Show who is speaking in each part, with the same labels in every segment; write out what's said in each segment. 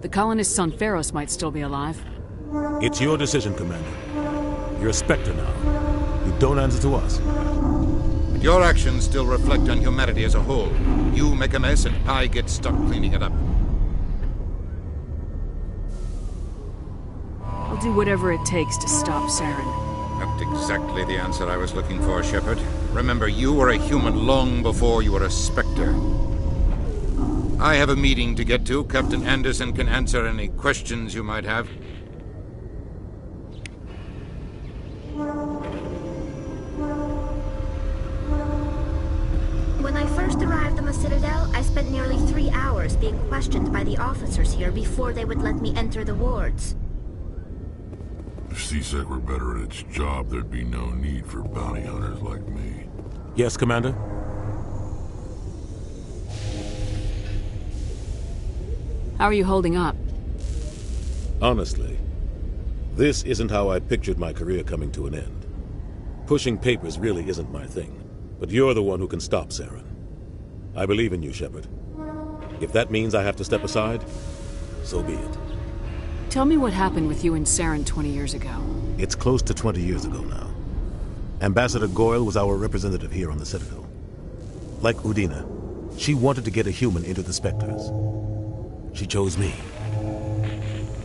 Speaker 1: The colonists on Pharos might still be alive.
Speaker 2: It's your decision, Commander. You're a Spectre now. You don't answer to us.
Speaker 3: But your actions still reflect on humanity as a whole. You make a mess and I get stuck cleaning it up.
Speaker 1: I'll do whatever it takes to stop Saren.
Speaker 3: Not exactly the answer I was looking for, Shepard. Remember, you were a human long before you were a Spectre. I have a meeting to get to. Captain Anderson can answer any questions you might have.
Speaker 4: When I first arrived on the Citadel, I spent nearly 3 hours being questioned by the officers here before they would let me enter the wards.
Speaker 5: If C-Sec were better at its job, there'd be no need for bounty hunters like me.
Speaker 2: Yes, Commander?
Speaker 1: How are you holding up?
Speaker 2: Honestly, this isn't how I pictured my career coming to an end. Pushing papers really isn't my thing, but you're the one who can stop Saren. I believe in you, Shepard. If that means I have to step aside, so be it.
Speaker 1: Tell me what happened with you and Saren 20 years ago.
Speaker 2: It's close to 20 years ago now. Ambassador Goyle was our representative here on the Citadel. Like Udina, she wanted to get a human into the Spectres. She chose me.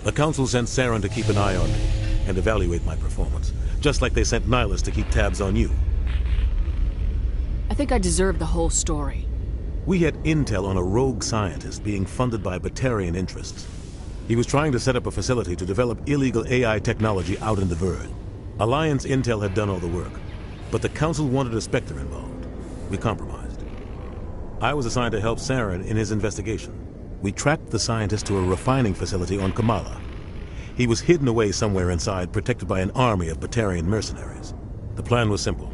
Speaker 2: The Council sent Saren to keep an eye on me and evaluate my performance, just like they sent Nihilus to keep tabs on you.
Speaker 1: I think I deserve the whole story.
Speaker 2: We had intel on a rogue scientist being funded by Batarian interests. He was trying to set up a facility to develop illegal AI technology out in the Verd. Alliance intel had done all the work, but the Council wanted a Spectre involved. We compromised. I was assigned to help Saren in his investigation. We tracked the scientist to a refining facility on Kamala. He was hidden away somewhere inside, protected by an army of Batarian mercenaries. The plan was simple.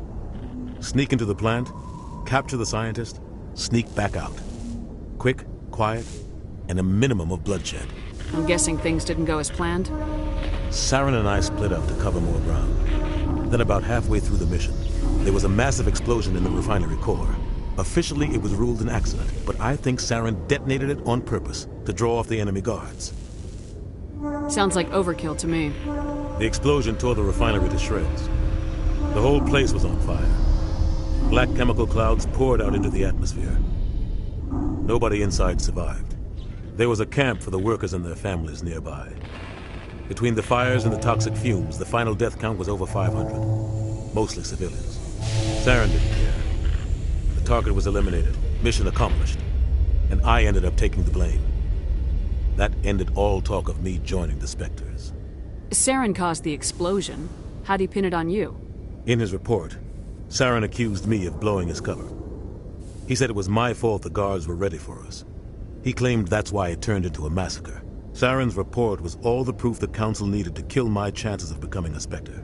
Speaker 2: Sneak into the plant, capture the scientist, sneak back out. Quick, quiet, and a minimum of bloodshed.
Speaker 1: I'm guessing things didn't go as planned?
Speaker 2: Saren and I split up to cover more ground. Then about halfway through the mission, there was a massive explosion in the refinery core. Officially, it was ruled an accident, but I think Saren detonated it on purpose to draw off the enemy guards.
Speaker 1: Sounds like overkill to me.
Speaker 2: The explosion tore the refinery to shreds. The whole place was on fire. Black chemical clouds poured out into the atmosphere. Nobody inside survived. There was a camp for the workers and their families nearby. Between the fires and the toxic fumes, the final death count was over 500. Mostly civilians. Saren didn't care. The target was eliminated, mission accomplished, and I ended up taking the blame. That ended all talk of me joining the Spectres.
Speaker 1: Saren caused the explosion. How'd he pin it on you?
Speaker 2: In his report, Saren accused me of blowing his cover. He said it was my fault the guards were ready for us. He claimed that's why it turned into a massacre. Saren's report was all the proof the Council needed to kill my chances of becoming a Spectre.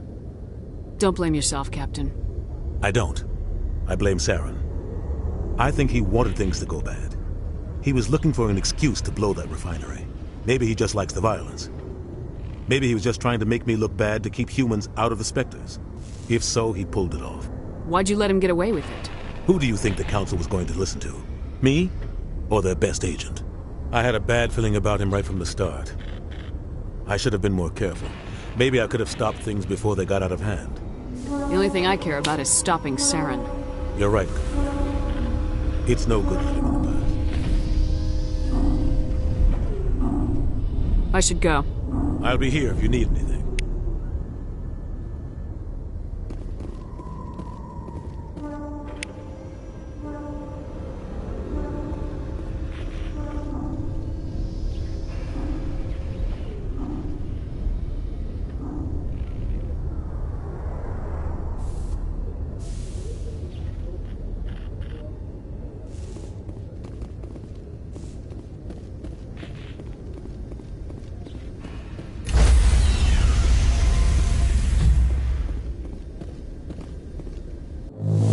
Speaker 1: Don't blame yourself, Captain.
Speaker 2: I don't. I blame Saren. I think he wanted things to go bad. He was looking for an excuse to blow that refinery. Maybe he just likes the violence. Maybe he was just trying to make me look bad to keep humans out of the Spectres. If so, he pulled it off.
Speaker 1: Why'd you let him get away with it?
Speaker 2: Who do you think the Council was going to listen to? Me? Or their best agent? I had a bad feeling about him right from the start. I should have been more careful. Maybe I could have stopped things before they got out of hand.
Speaker 1: The only thing I care about is stopping Saren.
Speaker 2: You're right, Commander. It's no good living in the past.
Speaker 1: I should go.
Speaker 2: I'll be here if you need anything.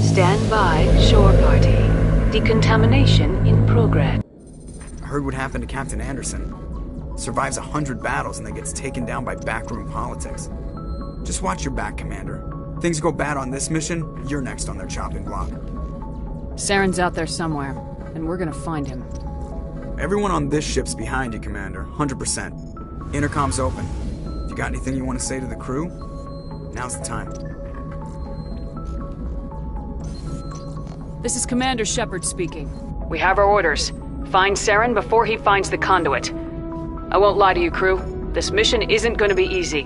Speaker 6: Stand by, shore party. Decontamination in progress.
Speaker 7: I heard what happened to Captain Anderson. Survives 100 battles and then gets taken down by backroom politics. Just watch your back, Commander. Things go bad on this mission, you're next on their chopping block.
Speaker 1: Saren's out there somewhere, and we're gonna find him.
Speaker 7: Everyone on this ship's behind you, Commander. 100%. Intercom's open. If you got anything you want to say to the crew, now's the time.
Speaker 1: This is Commander Shepard speaking.
Speaker 6: We have our orders. Find Saren before he finds the conduit. I won't lie to you, crew. This mission isn't going to be easy.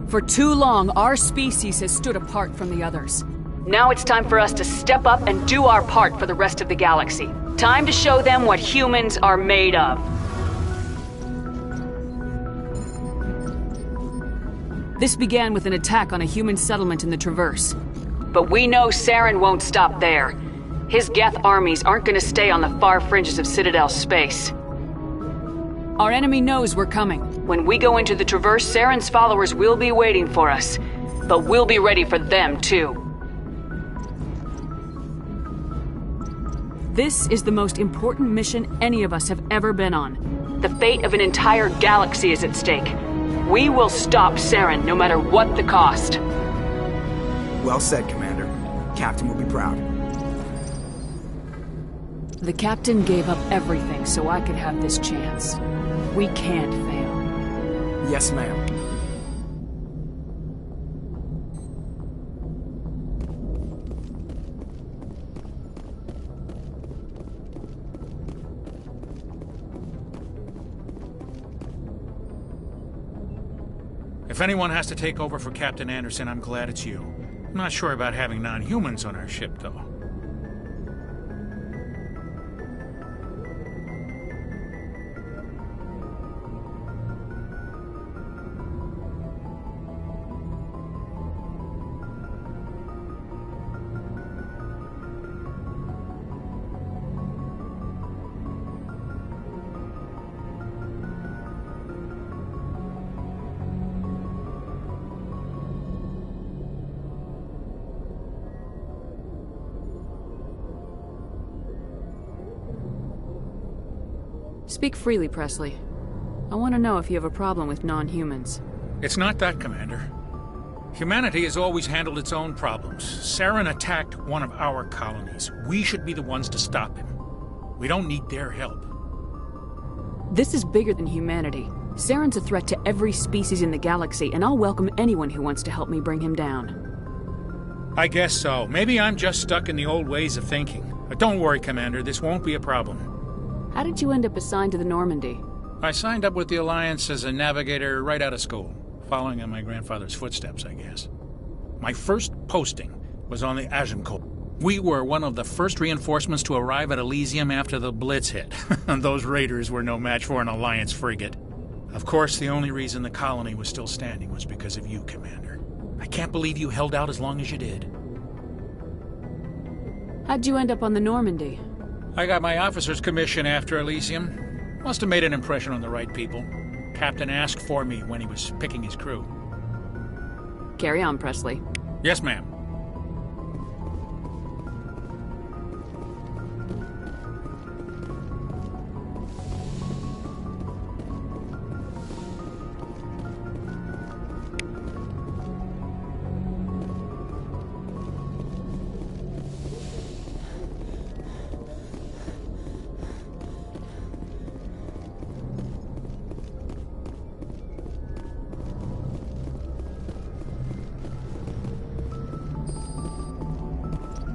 Speaker 1: For too long, our species has stood apart from the others.
Speaker 6: Now it's time for us to step up and do our part for the rest of the galaxy. Time to show them what humans are made of.
Speaker 1: This began with an attack on a human settlement in the Traverse.
Speaker 6: But we know Saren won't stop there. His Geth armies aren't going to stay on the far fringes of Citadel space.
Speaker 1: Our enemy knows we're coming.
Speaker 6: When we go into the Traverse, Saren's followers will be waiting for us. But we'll be ready for them, too.
Speaker 1: This is the most important mission any of us have ever been on.
Speaker 6: The fate of an entire galaxy is at stake. We will stop Saren, no matter what the cost.
Speaker 7: Well said, Commander. Captain will be proud.
Speaker 1: The captain gave up everything so I could have this chance. We can't fail.
Speaker 7: Yes, ma'am.
Speaker 8: If anyone has to take over for Captain Anderson, I'm glad it's you. I'm not sure about having non-humans on our ship, though.
Speaker 1: Speak freely, Presley. I want to know if you have a problem with non-humans.
Speaker 8: It's not that, Commander. Humanity has always handled its own problems. Saren attacked one of our colonies. We should be the ones to stop him. We don't need their help.
Speaker 1: This is bigger than humanity. Saren's a threat to every species in the galaxy, and I'll welcome anyone who wants to help me bring him down.
Speaker 8: I guess so. Maybe I'm just stuck in the old ways of thinking. But don't worry, Commander. This won't be a problem.
Speaker 1: How did you end up assigned to the Normandy?
Speaker 8: I signed up with the Alliance as a navigator right out of school, following in my grandfather's footsteps, I guess. My first posting was on the Agincourt. We were one of the first reinforcements to arrive at Elysium after the Blitz hit. Those raiders were no match for an Alliance frigate. Of course, the only reason the colony was still standing was because of you, Commander. I can't believe you held out as long as you did.
Speaker 1: How'd you end up on the Normandy?
Speaker 8: I got my officer's commission after Elysium. Must have made an impression on the right people. Captain asked for me when he was picking his crew.
Speaker 1: Carry on, Presley.
Speaker 8: Yes, ma'am.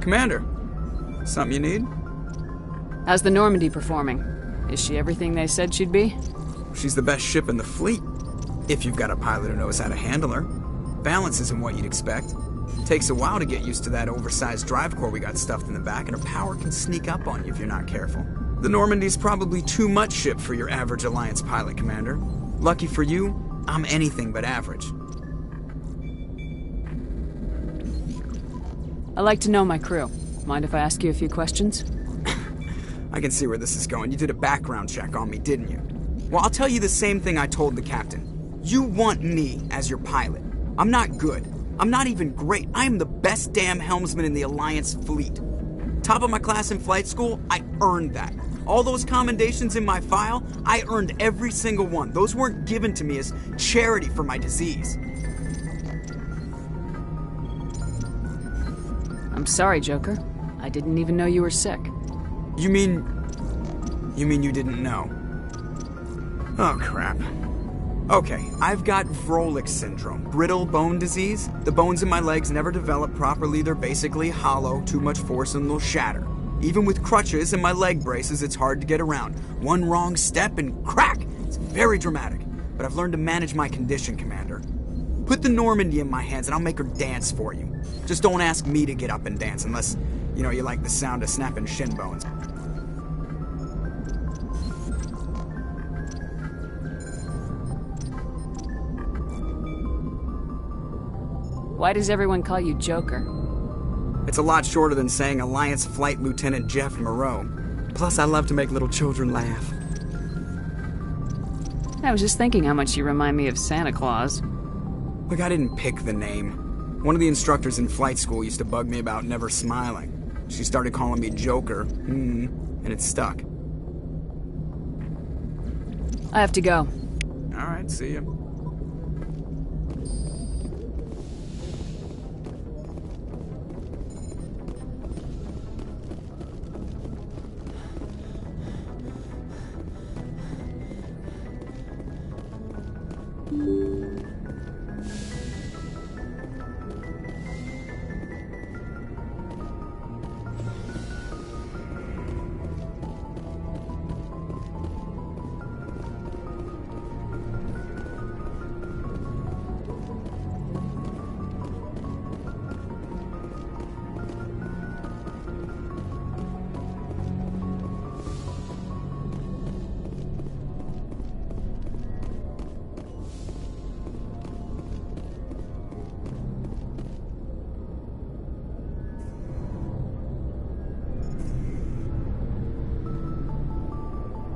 Speaker 7: Commander, something you need?
Speaker 1: How's the Normandy performing? Is she everything they said she'd be?
Speaker 7: She's the best ship in the fleet. If you've got a pilot who knows how to handle her. Balance isn't what you'd expect. Takes a while to get used to that oversized drive core we got stuffed in the back, and her power can sneak up on you if you're not careful. The Normandy's probably too much ship for your average Alliance pilot, Commander. Lucky for you, I'm anything but average.
Speaker 1: I like to know my crew. Mind if I ask you a few questions?
Speaker 7: I can see where this is going. You did a background check on me, didn't you? Well, I'll tell you the same thing I told the captain. You want me as your pilot. I'm not good. I'm not even great. I am the best damn helmsman in the Alliance fleet. Top of my class in flight school, I earned that. All those commendations in my file, I earned every single one. Those weren't given to me as charity for my disease.
Speaker 1: I'm sorry, Joker. I didn't even know you were sick.
Speaker 7: You mean you didn't know? Oh, crap. Okay, I've got Vrolik syndrome, brittle bone disease. The bones in my legs never develop properly. They're basically hollow, too much force and they'll shatter. Even with crutches and my leg braces, it's hard to get around. One wrong step and crack! It's very dramatic. But I've learned to manage my condition, Commander. Put the Normandy in my hands and I'll make her dance for you. Just don't ask me to get up and dance unless, you like the sound of snapping shin bones.
Speaker 1: Why does everyone call you Joker?
Speaker 7: It's a lot shorter than saying Alliance Flight Lieutenant Jeff Moreau. Plus, I love to make little children laugh.
Speaker 1: I was just thinking how much you remind me of Santa Claus.
Speaker 7: Look, I didn't pick the name. One of the instructors in flight school used to bug me about never smiling. She started calling me Joker, and it stuck.
Speaker 1: I have to go.
Speaker 7: All right, see ya.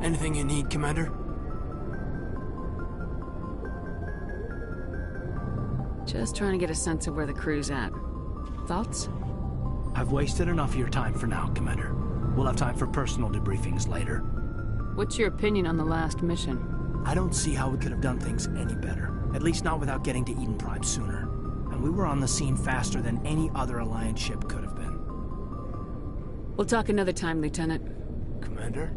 Speaker 9: Anything you need, Commander?
Speaker 1: Just trying to get a sense of where the crew's at. Thoughts?
Speaker 9: I've wasted enough of your time for now, Commander. We'll have time for personal debriefings later.
Speaker 1: What's your opinion on the last mission?
Speaker 9: I don't see how we could have done things any better. At least not without getting to Eden Prime sooner. And we were on the scene faster than any other Alliance ship could have been.
Speaker 1: We'll talk another time, Lieutenant.
Speaker 9: Commander?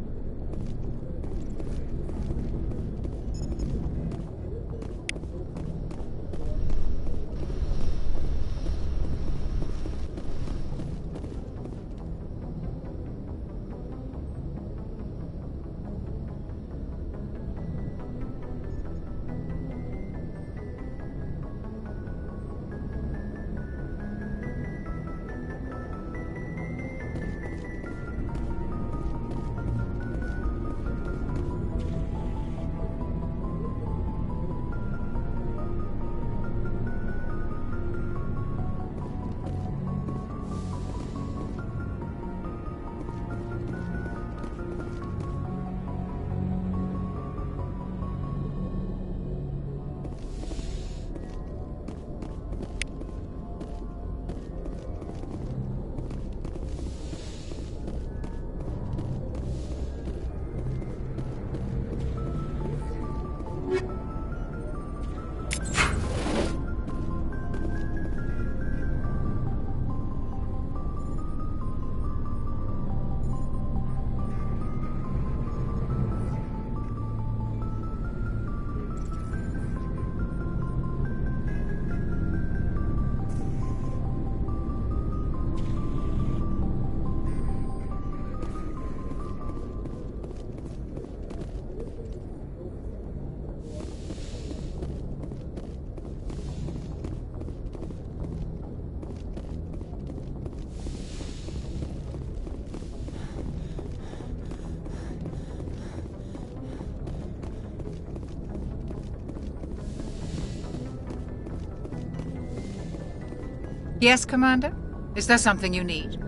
Speaker 10: Yes, Commander? Is there something you need?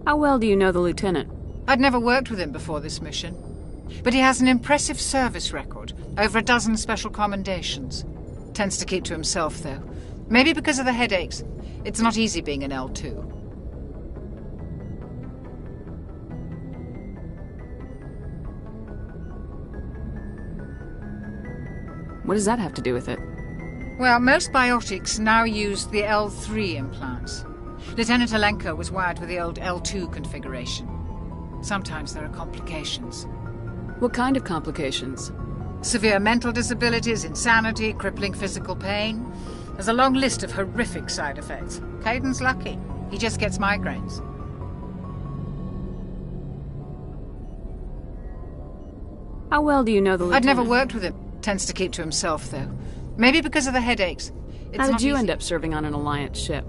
Speaker 1: How well do you know the Lieutenant?
Speaker 10: I'd never worked with him before this mission. But he has an impressive service record, over a dozen special commendations. Tends to keep to himself, though. Maybe because of the headaches. It's not easy being an L2.
Speaker 1: What does that have to do with it?
Speaker 10: Well, most biotics now use the L3 implants. Lieutenant Alenko was wired with the old L2 configuration. Sometimes there are complications.
Speaker 1: What kind of complications?
Speaker 10: Severe mental disabilities, insanity, crippling physical pain. There's a long list of horrific side effects. Caden's lucky. He just gets migraines.
Speaker 1: How well do you know the Lieutenant?
Speaker 10: I'd never worked with him. Tends to keep to himself, though. Maybe because of the headaches.
Speaker 1: How did you end up serving on an Alliance ship?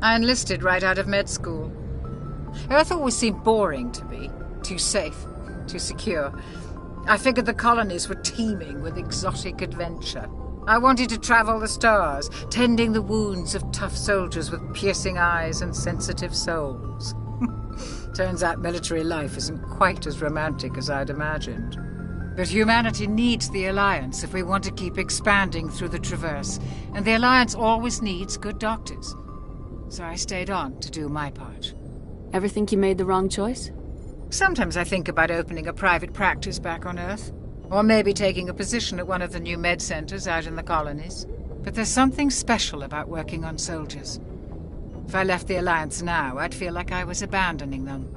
Speaker 10: I enlisted right out of med school. Earth always seemed boring to me. Too safe, too secure. I figured the colonies were teeming with exotic adventure. I wanted to travel the stars, tending the wounds of tough soldiers with piercing eyes and sensitive souls. Turns out military life isn't quite as romantic as I'd imagined. But humanity needs the Alliance if we want to keep expanding through the Traverse, and the Alliance always needs good doctors. So I stayed on to do my part.
Speaker 1: Ever think you made the wrong choice?
Speaker 10: Sometimes I think about opening a private practice back on Earth, or maybe taking a position at one of the new med centers out in the colonies. But there's something special about working on soldiers. If I left the Alliance now, I'd feel like I was abandoning them.